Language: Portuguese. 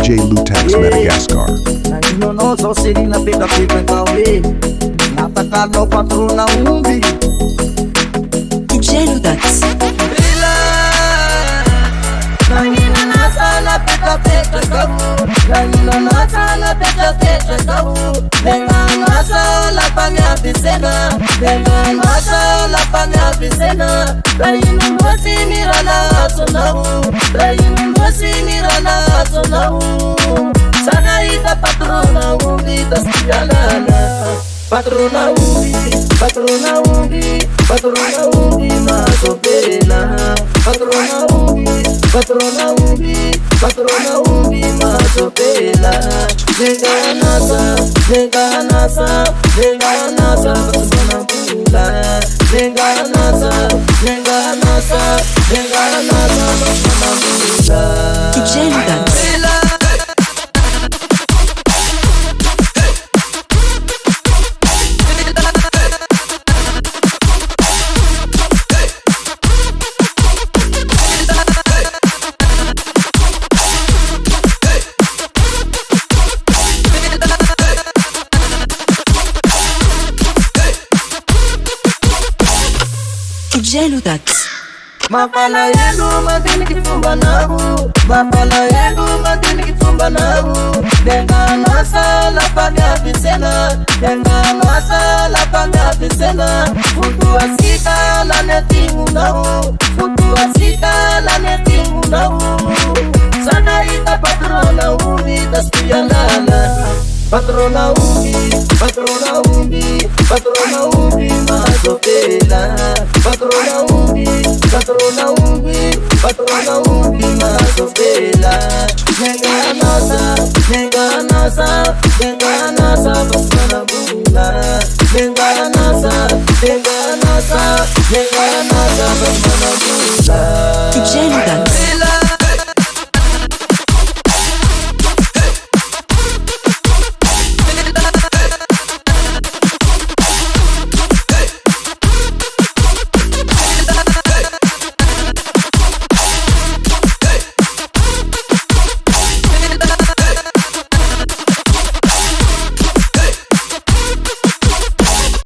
DJ Lutex Madagascar. Nanino no so sirina pika pika kawe. Natakalo patrona umbi. DJ Lutex. Nanino na sana pika pika kawe. Nanino na sana pika pika kawe. Venga na sala panya pisena. Venga na sala panya pisena. Nanino no simirana sonahu. Nanino no simirana sonahu. Sana ita patrona umbi tasyanana. Patrona umbi masopela. Patrona umbi masopela. Venga nasa patrona pula. Venga nasa patrona pula. DJ Lutex. DJ Lutex. Mafala yenu madini kifumba nahu. Mafala yenu madini kifumba nahu. Denga nasa la panya pisena. Denga nasa la panya pisena. Futu asika la netingu nahu. Futu asika la netingu nahu. Sana ita patrona umbi taskuyanana. Patrona umbi masopela. Patrona umbi masopela. Venga nasa patrona pula. Venga nasa patrona pula. DJ Lutex.